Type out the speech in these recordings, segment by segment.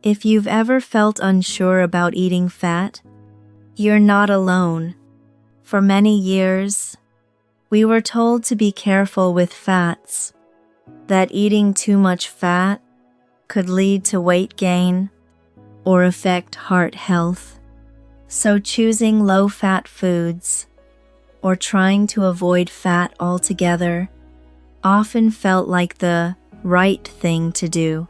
If you've ever felt unsure about eating fat, you're not alone. For many years, we were told to be careful with fats, that eating too much fat could lead to weight gain or affect heart health. So choosing low-fat foods or trying to avoid fat altogether often felt like the right thing to do.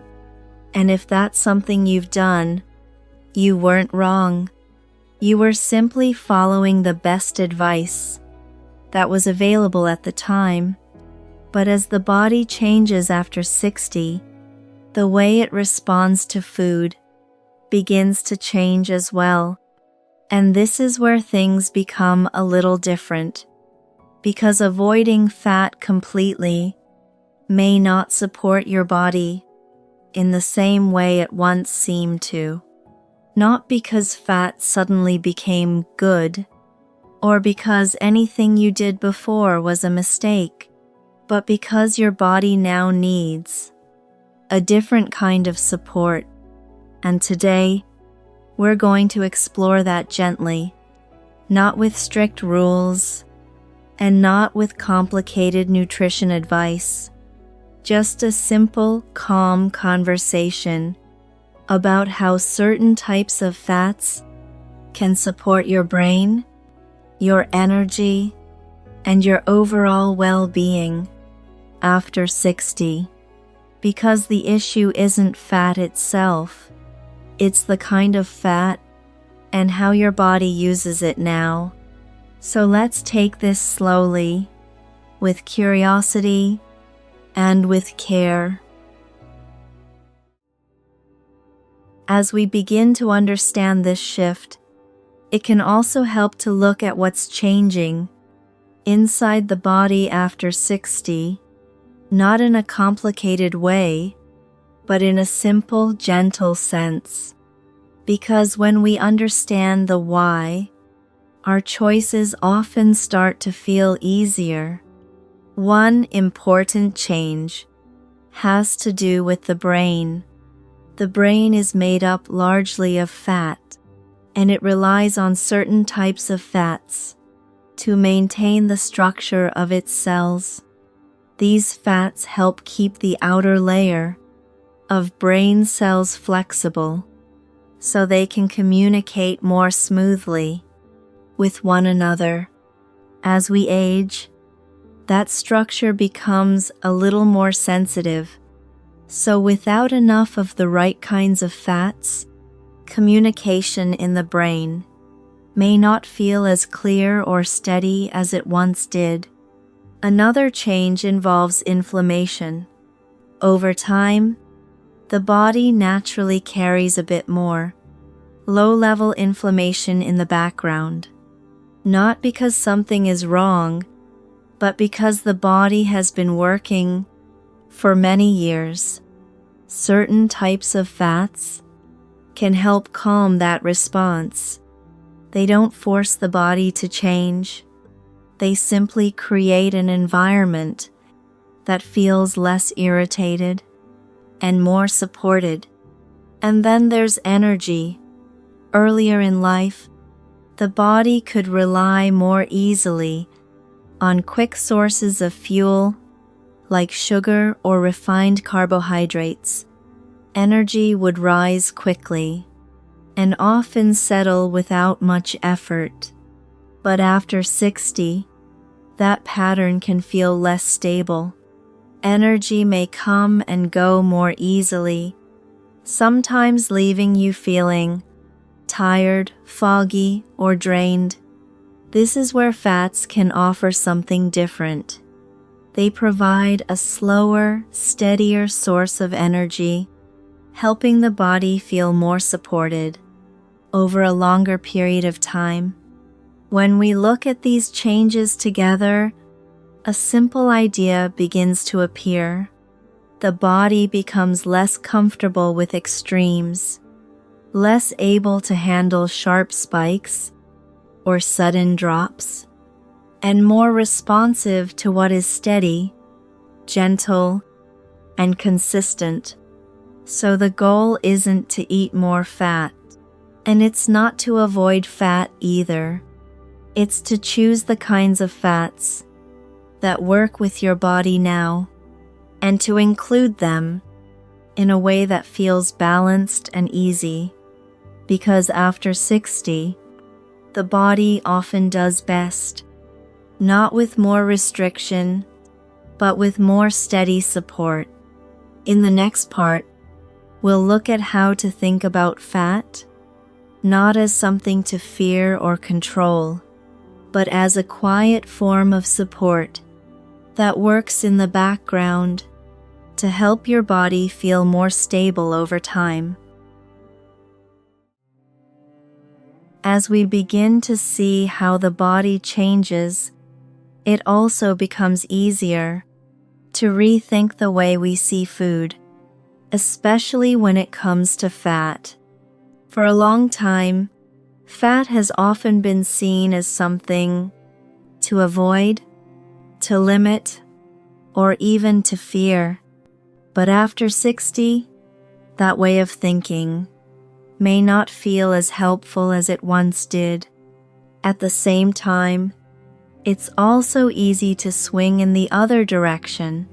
And if that's something you've done, you weren't wrong. You were simply following the best advice that was available at the time. But as the body changes after 60, the way it responds to food begins to change as well. And this is where things become a little different, because avoiding fat completely may not support your body in the same way it once seemed to. Not because fat suddenly became good, or because anything you did before was a mistake, but because your body now needs a different kind of support. And today, we're going to explore that gently, not with strict rules, and not with complicated nutrition advice. Just a simple, calm conversation about how certain types of fats can support your brain, your energy, and your overall well-being after 60. Because the issue isn't fat itself, it's the kind of fat and how your body uses it now. So let's take this slowly, with curiosity and with care. As we begin to understand this shift, it can also help to look at what's changing inside the body after 60, not in a complicated way, but in a simple, gentle sense. Because when we understand the why, our choices often start to feel easier. One important change has to do with the brain. The brain is made up largely of fat, and it relies on certain types of fats to maintain the structure of its cells. These fats help keep the outer layer of brain cells flexible so they can communicate more smoothly with one another. As we age, that structure becomes a little more sensitive. So without enough of the right kinds of fats, communication in the brain may not feel as clear or steady as it once did. Another change involves inflammation. Over time, the body naturally carries a bit more low-level inflammation in the background, not because something is wrong, but because the body has been working for many years. Certain types of fats can help calm that response. They don't force the body to change. They simply create an environment that feels less irritated and more supported. And then there's energy. Earlier in life, the body could rely more easily on quick sources of fuel like sugar or refined carbohydrates. Energy would rise quickly and often settle without much effort. But after 60, that pattern can feel less stable. Energy may come and go more easily, sometimes leaving you feeling tired, foggy, or drained. This is where fats can offer something different. They provide a slower, steadier source of energy, helping the body feel more supported over a longer period of time. When we look at these changes together, a simple idea begins to appear. The body becomes less comfortable with extremes, less able to handle sharp spikes or sudden drops, and more responsive to what is steady, gentle, and consistent. So the goal isn't to eat more fat, and it's not to avoid fat either. It's to choose the kinds of fats that work with your body now, and to include them in a way that feels balanced and easy. Because after 60, the body often does best, not with more restriction, but with more steady support. In the next part, we'll look at how to think about fat, not as something to fear or control, but as a quiet form of support that works in the background to help your body feel more stable over time. As we begin to see how the body changes, it also becomes easier to rethink the way we see food, especially when it comes to fat. For a long time, fat has often been seen as something to avoid, to limit, or even to fear. But after 60, that way of thinking may not feel as helpful as it once did. At the same time, it's also easy to swing in the other direction,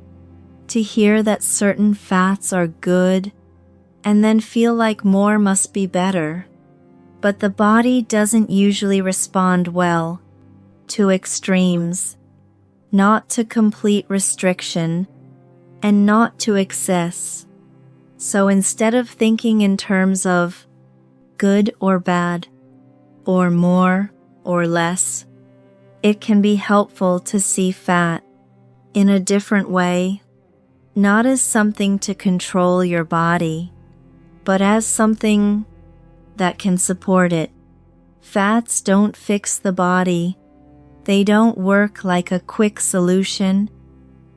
to hear that certain fats are good and then feel like more must be better. But the body doesn't usually respond well to extremes, not to complete restriction, and not to excess. So instead of thinking in terms of good or bad, or more or less, it can be helpful to see fat in a different way, not as something to control your body, but as something that can support it. Fats don't fix the body. They don't work like a quick solution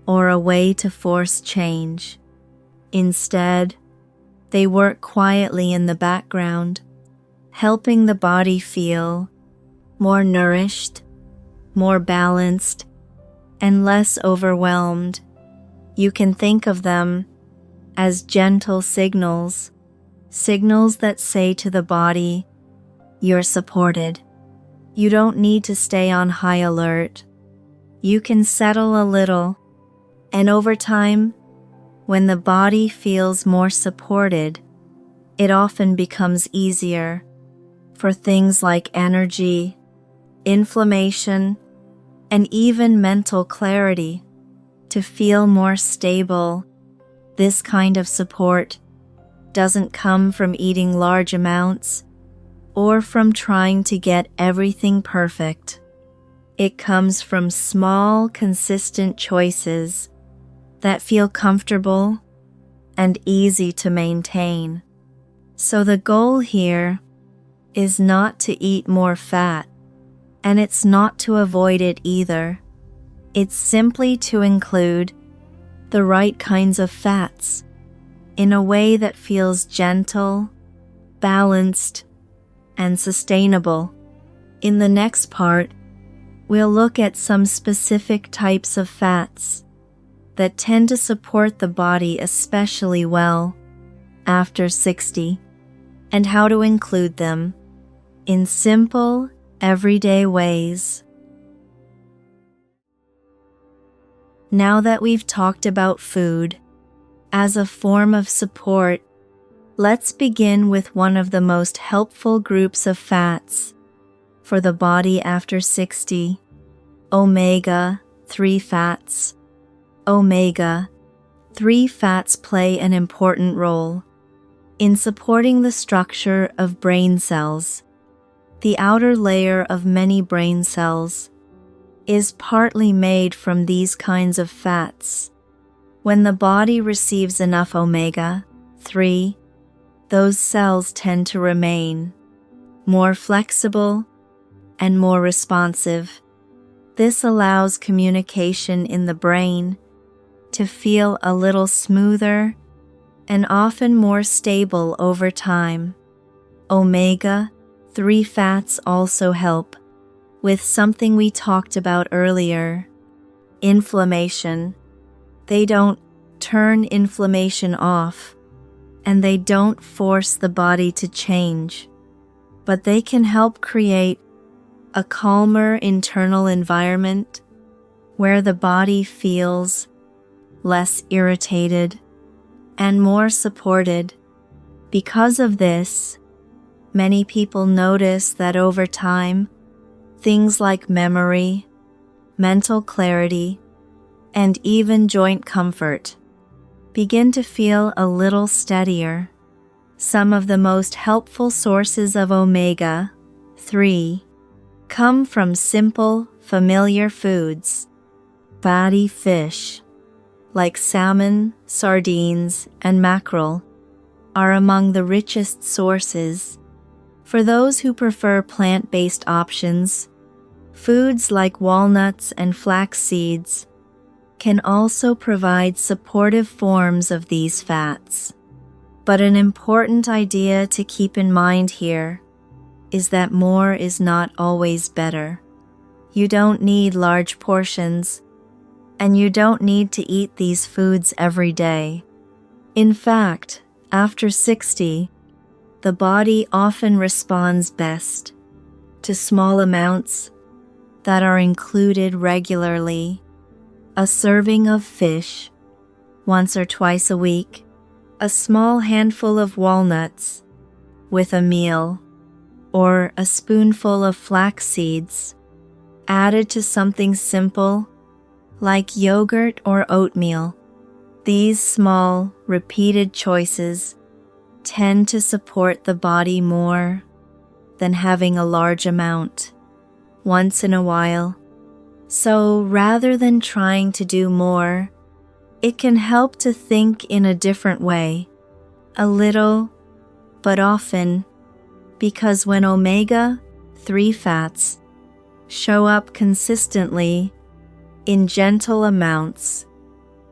or a way to force change. Instead, they work quietly in the background, helping the body feel more nourished, more balanced, and less overwhelmed. You can think of them as gentle signals that say to the body, you're supported. You don't need to stay on high alert. You can settle a little, and over time, when the body feels more supported, it often becomes easier for things like energy, inflammation, and even mental clarity to feel more stable. This kind of support doesn't come from eating large amounts or from trying to get everything perfect. It comes from small, consistent choices that feel comfortable and easy to maintain. So the goal here is not to eat more fat, and it's not to avoid it either. It's simply to include the right kinds of fats in a way that feels gentle, balanced, and sustainable. In the next part, we'll look at some specific types of fats that tend to support the body especially well after 60, and how to include them in simple, everyday ways. Now that we've talked about food as a form of support, let's begin with one of the most helpful groups of fats for the body after 60, omega-3 fats. Omega-3 fats play an important role in supporting the structure of brain cells. The outer layer of many brain cells is partly made from these kinds of fats. When the body receives enough omega-3, those cells tend to remain more flexible and more responsive. This allows communication in the brain to feel a little smoother and often more stable over time. Omega-3 fats also help with something we talked about earlier, inflammation. They don't turn inflammation off, and they don't force the body to change, but they can help create a calmer internal environment where the body feels less irritated and more supported. Because of this, many people notice that over time, things like memory, mental clarity, and even joint comfort begin to feel a little steadier. Some of the most helpful sources of omega-3 come from simple, familiar foods. Fatty fish, like salmon, sardines, and mackerel, are among the richest sources. For those who prefer plant-based options, foods like walnuts and flax seeds can also provide supportive forms of these fats. But an important idea to keep in mind here is that more is not always better. You don't need large portions, and you don't need to eat these foods every day. In fact, after 60, the body often responds best to small amounts that are included regularly. A serving of fish once or twice a week, a small handful of walnuts with a meal, or a spoonful of flax seeds added to something simple like yogurt or oatmeal. These small, repeated choices tend to support the body more than having a large amount once in a while. So rather than trying to do more, it can help to think in a different way, a little, but often, because when omega-3 fats show up consistently in gentle amounts,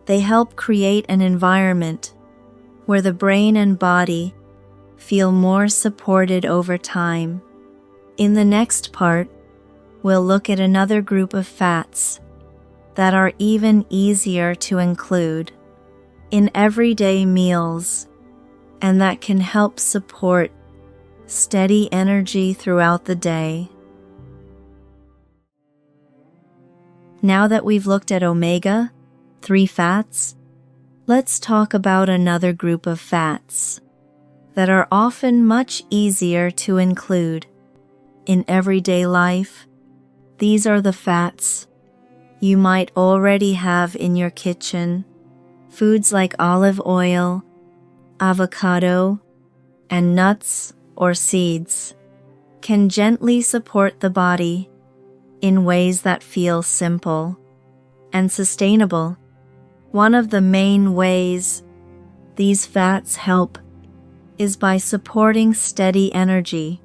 they help create an environment where the brain and body feel more supported over time. In the next part, we'll look at another group of fats that are even easier to include in everyday meals and that can help support steady energy throughout the day. Now that we've looked at omega-3 fats, let's talk about another group of fats that are often much easier to include in everyday life. These are the fats you might already have in your kitchen. Foods like olive oil, avocado, and nuts or seeds can gently support the body in ways that feel simple and sustainable. One of the main ways these fats help is by supporting steady energy.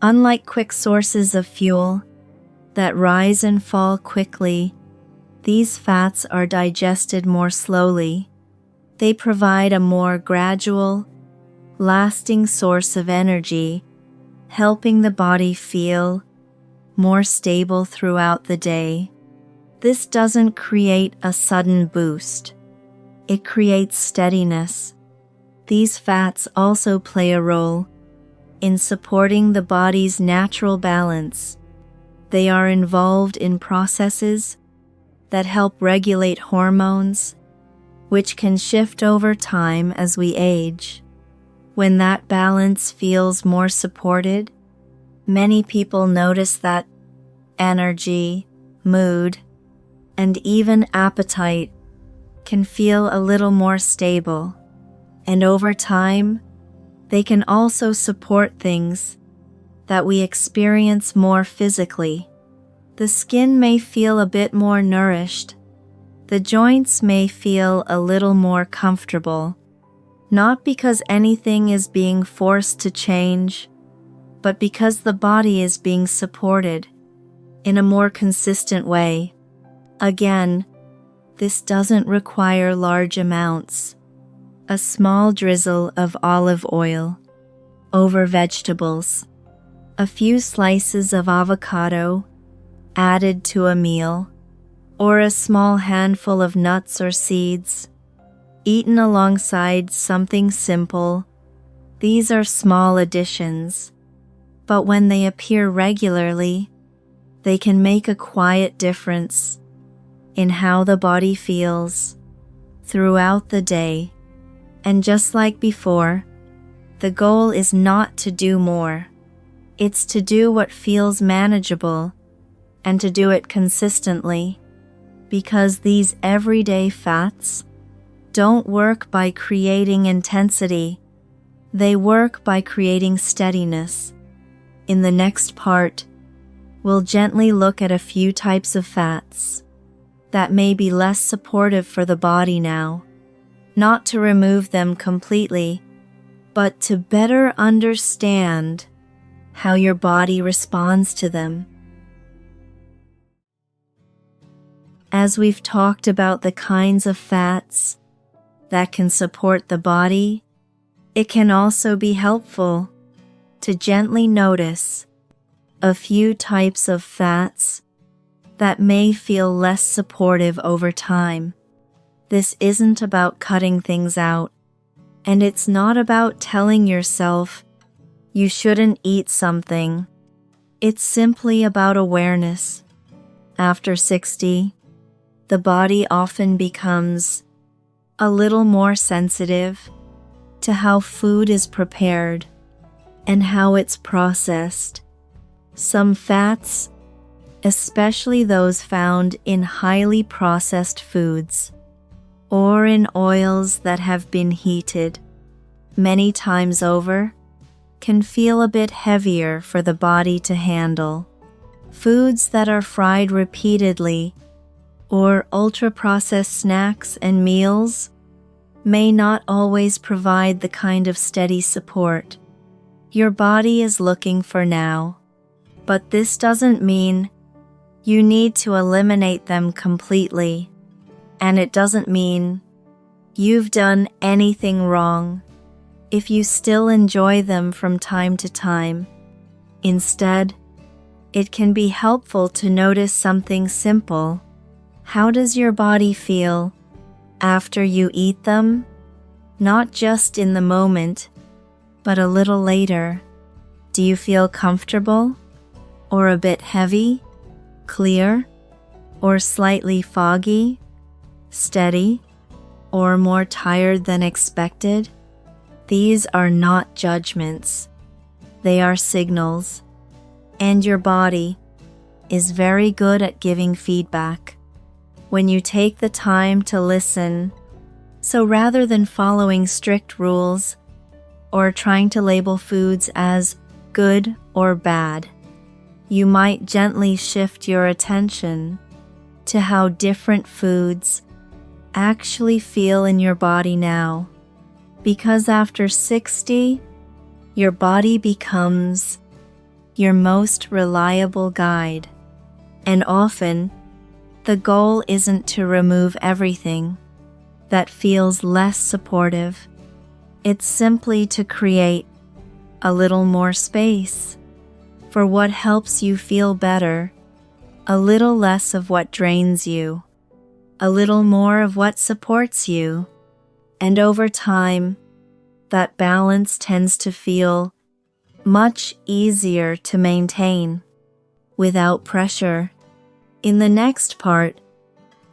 Unlike quick sources of fuel that rise and fall quickly, these fats are digested more slowly. They provide a more gradual, lasting source of energy, helping the body feel more stable throughout the day. This doesn't create a sudden boost. It creates steadiness. These fats also play a role in supporting the body's natural balance. They are involved in processes that help regulate hormones, which can shift over time as we age. When that balance feels more supported, many people notice that energy, mood, and even appetite can feel a little more stable. And over time, they can also support things that we experience more physically. The skin may feel a bit more nourished. The joints may feel a little more comfortable, not because anything is being forced to change, but because the body is being supported in a more consistent way. Again, this doesn't require large amounts. A small drizzle of olive oil over vegetables, a few slices of avocado added to a meal, or a small handful of nuts or seeds eaten alongside something simple, these are small additions, but when they appear regularly, they can make a quiet difference in how the body feels throughout the day. And just like before, the goal is not to do more. It's to do what feels manageable and to do it consistently, because these everyday fats don't work by creating intensity. They work by creating steadiness. In the next part, we'll gently look at a few types of fats that may be less supportive for the body now, not to remove them completely, but to better understand how your body responds to them. As we've talked about the kinds of fats that can support the body, it can also be helpful to gently notice a few types of fats that may feel less supportive over time. This isn't about cutting things out, and it's not about telling yourself you shouldn't eat something. It's simply about awareness. After 60, the body often becomes a little more sensitive to how food is prepared and how it's processed. Some fats, especially those found in highly processed foods or in oils that have been heated many times over, can feel a bit heavier for the body to handle. Foods that are fried repeatedly or ultra-processed snacks and meals may not always provide the kind of steady support your body is looking for now. But this doesn't mean you need to eliminate them completely, and it doesn't mean you've done anything wrong if you still enjoy them from time to time. Instead, it can be helpful to notice something simple. How does your body feel after you eat them? Not just in the moment, but a little later. Do you feel comfortable, or a bit heavy, clear, or slightly foggy, steady, or more tired than expected? These are not judgments. They are signals, and your body is very good at giving feedback when you take the time to listen. So rather than following strict rules or trying to label foods as good or bad, you might gently shift your attention to how different foods actually feel in your body now. Because after 60, your body becomes your most reliable guide. And often, the goal isn't to remove everything that feels less supportive. It's simply to create a little more space for what helps you feel better, a little less of what drains you, a little more of what supports you. And over time, that balance tends to feel much easier to maintain without pressure. In the next part,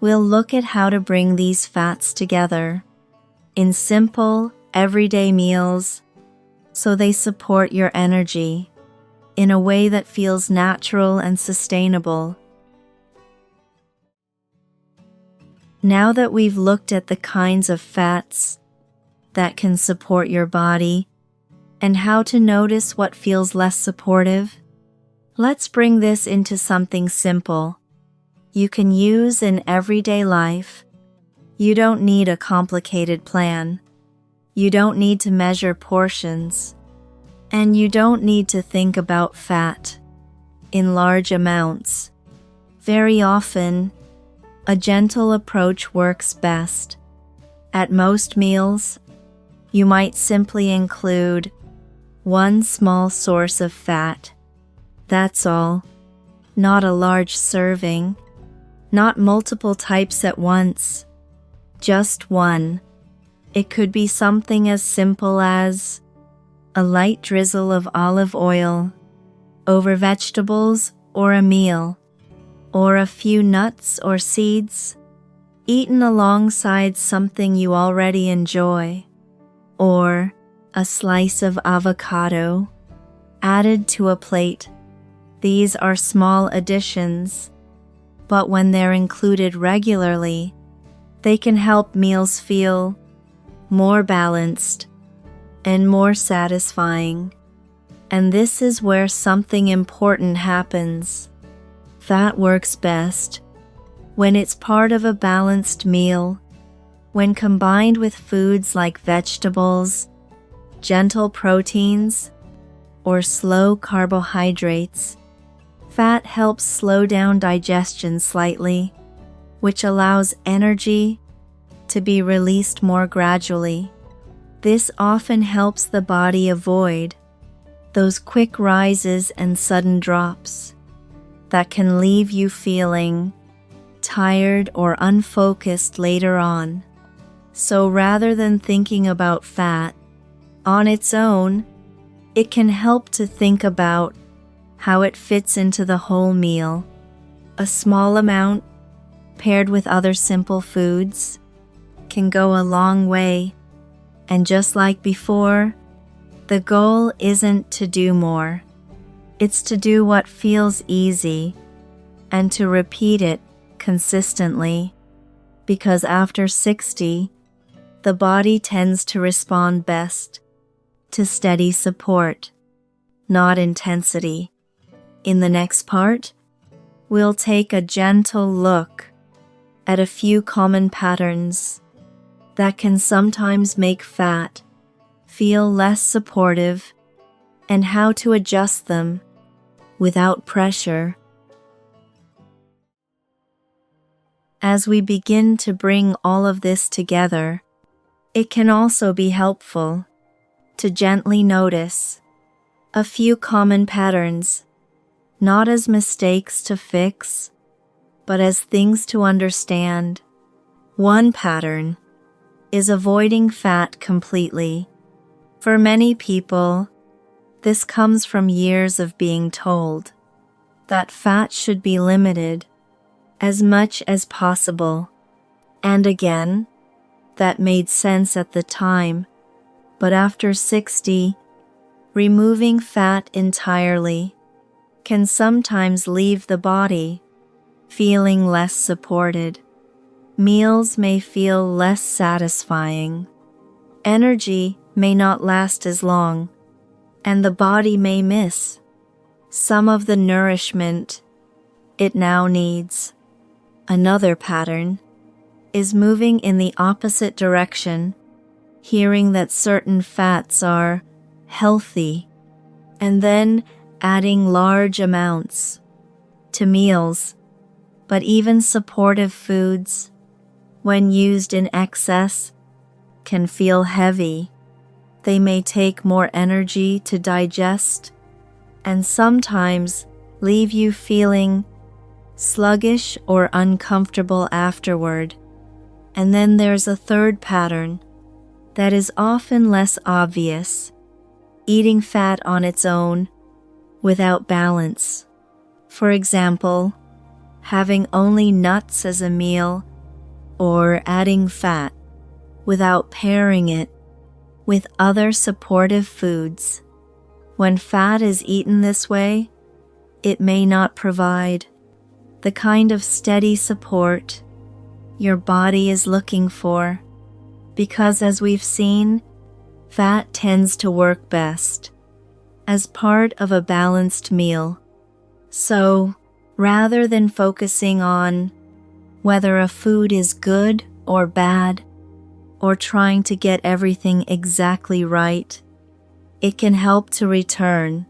we'll look at how to bring these fats together in simple, everyday meals so they support your energy in a way that feels natural and sustainable. Now that we've looked at the kinds of fats that can support your body and how to notice what feels less supportive, let's bring this into something simple you can use in everyday life. You don't need a complicated plan. You don't need to measure portions. And you don't need to think about fat in large amounts. Very often, a gentle approach works best. At most meals, you might simply include one small source of fat. That's all. Not a large serving. Not multiple types at once. Just one. It could be something as simple as a light drizzle of olive oil over vegetables or a meal, or a few nuts or seeds eaten alongside something you already enjoy, or a slice of avocado added to a plate. These are small additions, but when they're included regularly, they can help meals feel more balanced and more satisfying. And this is where something important happens. Fat works best when it's part of a balanced meal, when combined with foods like vegetables, gentle proteins, or slow carbohydrates. Fat helps slow down digestion slightly, which allows energy to be released more gradually. This often helps the body avoid those quick rises and sudden drops that can leave you feeling tired or unfocused later on. So rather than thinking about fat on its own, it can help to think about how it fits into the whole meal. A small amount, paired with other simple foods, can go a long way. And just like before, the goal isn't to do more. It's to do what feels easy and to repeat it consistently, because after 60, the body tends to respond best to steady support, not intensity. In the next part, we'll take a gentle look at a few common patterns that can sometimes make fat feel less supportive and how to adjust them without pressure. As we begin to bring all of this together, it can also be helpful to gently notice a few common patterns, not as mistakes to fix, but as things to understand. One pattern is avoiding fat completely. For many people, this comes from years of being told that fat should be limited as much as possible. And again, that made sense at the time, but after 60, removing fat entirely can sometimes leave the body feeling less supported. Meals may feel less satisfying. Energy may not last as long, and the body may miss some of the nourishment it now needs. Another pattern is moving in the opposite direction, hearing that certain fats are healthy, and then adding large amounts to meals. But even supportive foods, when used in excess, can feel heavy. They may take more energy to digest and sometimes leave you feeling sluggish or uncomfortable afterward. And then there's a third pattern that is often less obvious: eating fat on its own without balance. For example, having only nuts as a meal, or adding fat without pairing it with other supportive foods. When fat is eaten this way, it may not provide the kind of steady support your body is looking for, because as we've seen, fat tends to work best as part of a balanced meal. So, rather than focusing on whether a food is good or bad, or trying to get everything exactly right, it can help to return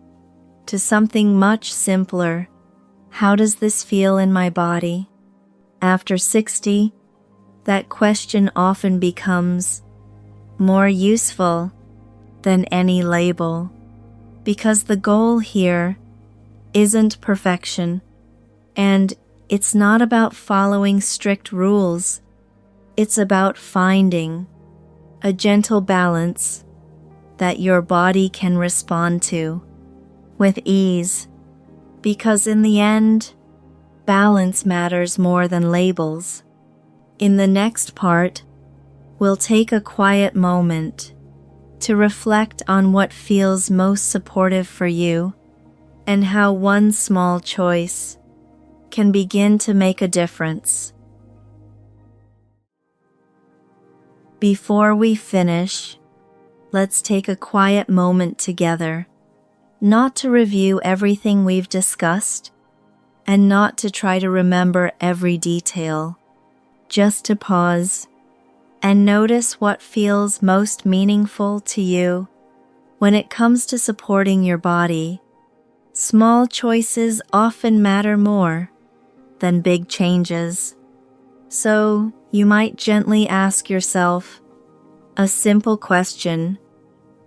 to something much simpler. How does this feel in my body? After 60, that question often becomes more useful than any label, because the goal here isn't perfection, and it's not about following strict rules. It's about finding a gentle balance that your body can respond to with ease, because in the end, balance matters more than labels. In the next part, we'll take a quiet moment to reflect on what feels most supportive for you and how one small choice can begin to make a difference. Before we finish, let's take a quiet moment together, not to review everything we've discussed, and not to try to remember every detail, just to pause and notice what feels most meaningful to you. When it comes to supporting your body, small choices often matter more than big changes. So you might gently ask yourself a simple question: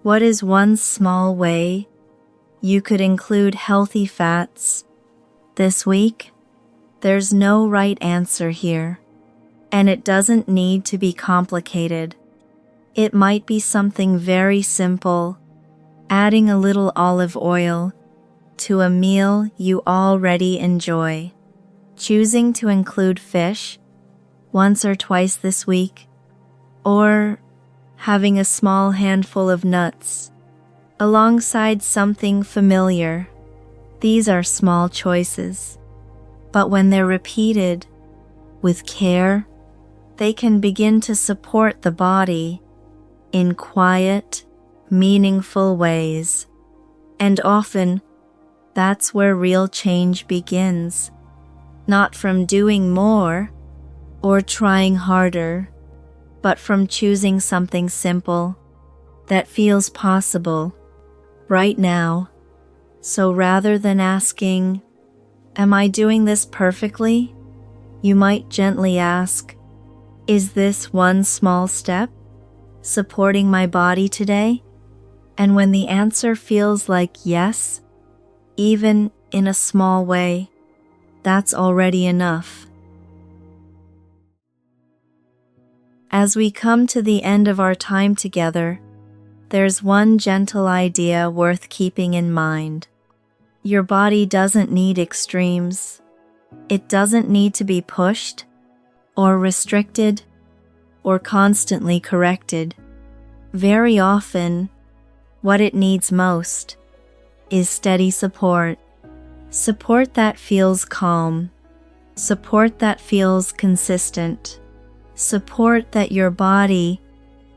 what is one small way you could include healthy fats this week? There's no right answer here, and it doesn't need to be complicated. It might be something very simple, adding a little olive oil to a meal you already enjoy, choosing to include fish once or twice this week, or having a small handful of nuts alongside something familiar. These are small choices, but when they're repeated with care, they can begin to support the body in quiet, meaningful ways. And often, that's where real change begins, not from doing more or trying harder, but from choosing something simple that feels possible right now. So rather than asking, "Am I doing this perfectly?" you might gently ask, "Is this one small step supporting my body today?" And when the answer feels like yes, even in a small way, that's already enough. As we come to the end of our time together, there's one gentle idea worth keeping in mind. Your body doesn't need extremes. It doesn't need to be pushed or restricted or constantly corrected. Very often, what it needs most is steady support. Support that feels calm. Support that feels consistent. Support that your body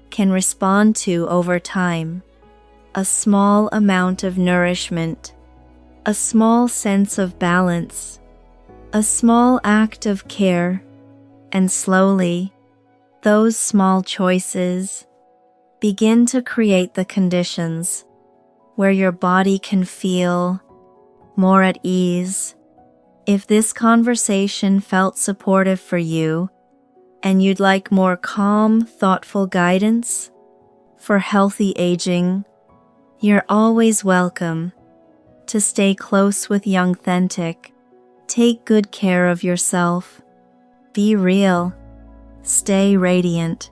can respond to over time. A small amount of nourishment, a small sense of balance, a small act of care, and slowly, those small choices begin to create the conditions where your body can feel more at ease. If this conversation felt supportive for you, and you'd like more calm, thoughtful guidance for healthy aging, you're always welcome to stay close with Youngthentic. Take good care of yourself. Be real. Stay radiant.